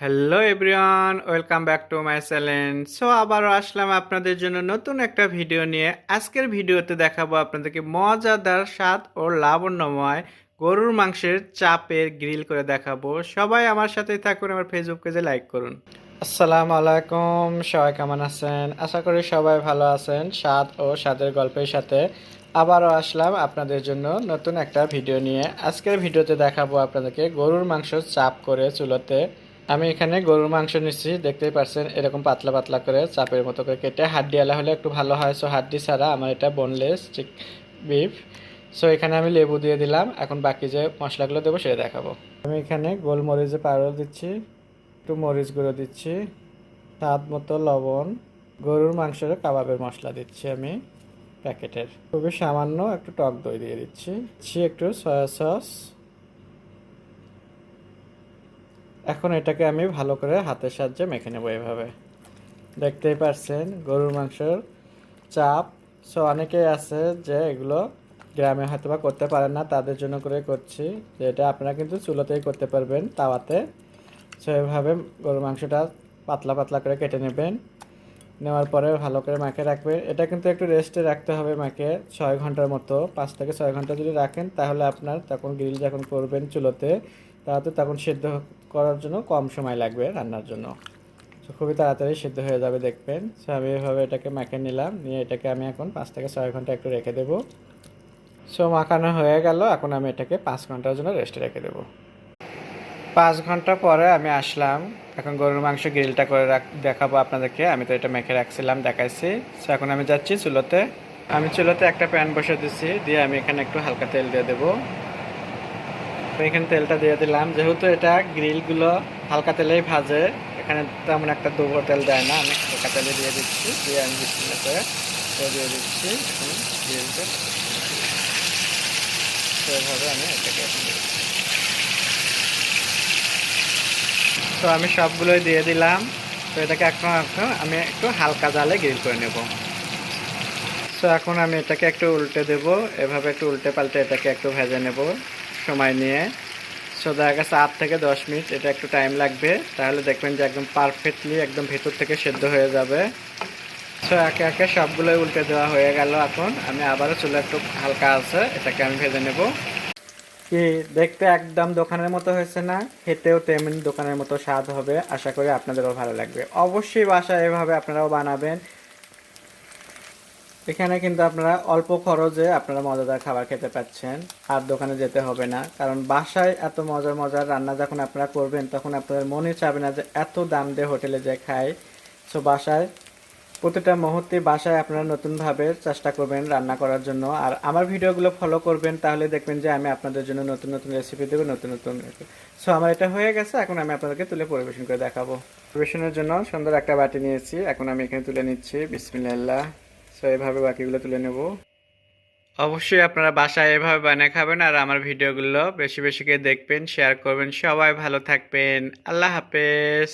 Hello everyone, welcome back to my channel. So আবারও আসলাম আপনাদের জন্য নতুন একটা ভিডিও নিয়ে। আজকের ভিডিওতে দেখাবো আপনাদেরকে মজাদার স্বাদ ও লাবণ্যময় গরুর মাংসের চাপের গ্রিল করে দেখাবো। সবাই আমার সাথেই থাকুন, আমার ফেসবুক পেজে লাইক করুন। আসসালামু আলাইকুম, সবাই কেমন আছেন? আশা করি সবাই ভালো আছেন। স্বাদ ও স্বাদের গল্পের সাথে আবারও আসলাম আপনাদের জন্য নতুন একটা ভিডিও নিয়ে। আজকের ভিডিওতে দেখাবো আপনাদেরকে গরুর মাংস চাপ করে চুলোতে। আমি এখানে গরুর মাংস নিচ্ছি, দেখতেই পাচ্ছেন এরকম পাতলা পাতলা করে চাপের মতো করে কেটে। হাড্ডিওয়ালা হলে একটু ভালো হয়, সো হাড্ডি ছাড়া আমার এটা বোনলেস বিফ। সো এখানে আমি লেবু দিয়ে দিলাম, এখন বাকি যে মশলাগুলো দেবো সেটা দেখাবো। আমি এখানে গোলমরিচের পাউডার দিচ্ছি, একটু মরিচ গুঁড়ো দিচ্ছি, স্বাদ মতো লবণ, গরুর মাংসের কাবাবের মশলা দিচ্ছি আমি প্যাকেটের, খুবই সামান্য একটু টক দই দিয়ে দিচ্ছি, একটু সয়া সস। এখন এটাকে আমি ভালো করে হাতের সাহায্যে মেখে নেবো এভাবে। দেখতেই পারছেন গরুর মাংসের চাপ। সো অনেকেই আছে যে এগুলো গ্রামে হয়তো বা করতে পারেন না, তাদের জন্য করে করছি যে এটা আপনারা কিন্তু চুলোতেই করতে পারবেন, তাওয়াতে। সো এভাবে গরুর মাংসটা পাতলা পাতলা করে কেটে নেবেন, নেওয়ার পরে ভালো করে মাখে রাখবেন। এটা কিন্তু একটু রেস্টে রাখতে হবে মাখে, 6 ঘন্টার মতো, 5 থেকে 6 ঘন্টা যদি রাখেন তাহলে আপনার তখন গ্রিল যখন করবেন চুলোতে, তাহলে তখন সেদ্ধ করার জন্য কম সময় লাগবে রান্নার জন্য। তো খুবই তাড়াতাড়ি সেদ্ধ হয়ে যাবে দেখবেন। সো আমি এভাবে এটাকে মাখে নিলাম, নিয়ে এটাকে আমি এখন 5 থেকে 6 ঘন্টা একটু রেখে দেবো। সো মাখানো হয়ে গেল, এখন আমি এটাকে 5 ঘন্টার জন্য রেস্টে রেখে দেবো। 5 ঘন্টা পরে আমি আসলাম, এখন গরুর মাংস গ্রিলটা করে দেখাবো আপনাদেরকে। আমি তো এটা মেখে রাখছিলাম, দেখাইছি। সো এখন আমি যাচ্ছি চুলোতে। আমি চুলোতে একটা প্যান বসে দিচ্ছি, দিয়ে আমি এখানে একটু হালকা তেল দিয়ে দেবো। এখানে তেলটা দিয়ে দিলাম, যেহেতু এটা গ্রিলগুলো হালকা তেলেই ভাজে, এখানে তেমন একটা ডুবো তেল দেয় না, আমি হালকা তেলে দিয়ে দিচ্ছি, দিয়ে আমি বিসমিল্লাহ করে দিয়ে দিচ্ছি এখন গ্রিলটা। তো এভাবে আমি এটাকে এখন দিয়ে দিচ্ছি। তো আমি সবগুলোই দিয়ে দিলাম। তো এটাকে এখন আমি একটু হালকা জালে গ্রিল করে নেব। সো এখন আমি এটাকে একটু উল্টে দেব, এভাবে একটু উল্টে পাল্টে এটাকে একটু ভেজে নেব সময় নিয়ে। সো দেখা গেছে 8 থেকে 10 মিনিট, এটা একটু টাইম লাগবে, তাহলে দেখবেন যে একদম পারফেক্টলি একদম ভেতর থেকে সেদ্ধ হয়ে যাবে। সো একে একে সবগুলোই উল্টে দেওয়া হয়ে গেল। এখন আমি আবারও চুলা একটু হালকা আছে, এটাকে আমি ভেজে নেব। কি দেখতে একদম দোকানের মতো হয়েছে না? খেতেও তেমন দোকানের মতো স্বাদ হবে। আশা করি আপনাদেরও ভালো লাগবে। অবশ্যই বাসায় এভাবে আপনারাও বানাবেন। এখানে কিন্তু আপনারা অল্প খরচে আপনারা মজাদার খাবার খেতে পাচ্ছেন, আর দোকানে যেতে হবে না। কারণ বাসায় এত মজার মজার রান্না যখন আপনারা করবেন, তখন আপনাদের মনে চাবে না যে এত দাম দিয়ে হোটেলে যে খাই। সো বাসায় প্রতিটা মুহূর্তে বাসায় আপনারা নতুনভাবে চেষ্টা করবেন রান্না করার জন্য। আর আমার ভিডিওগুলো ফলো করবেন, তাহলে দেখবেন যে আমি আপনাদের জন্য নতুন নতুন রেসিপি দেবো, নতুন নতুন। সো আমার এটা হয়ে গেছে, এখন আমি আপনাদেরকে তুলে পরিবেশন করে দেখাবো। পরিবেশনের জন্য সুন্দর একটা বাটি নিয়েছি, এখন আমি এখানে তুলে নিচ্ছি, বিসমিল্লাহ। সো এভাবে বাকিগুলো তুলে নেব। অবশ্যই আপনারা বাসায় এভাবে বানিয়ে খাবেন, আর আমার ভিডিওগুলো বেশি বেশি করে দেখবেন, শেয়ার করবেন। সবাই ভালো থাকবেন। আল্লাহ হাফেজ।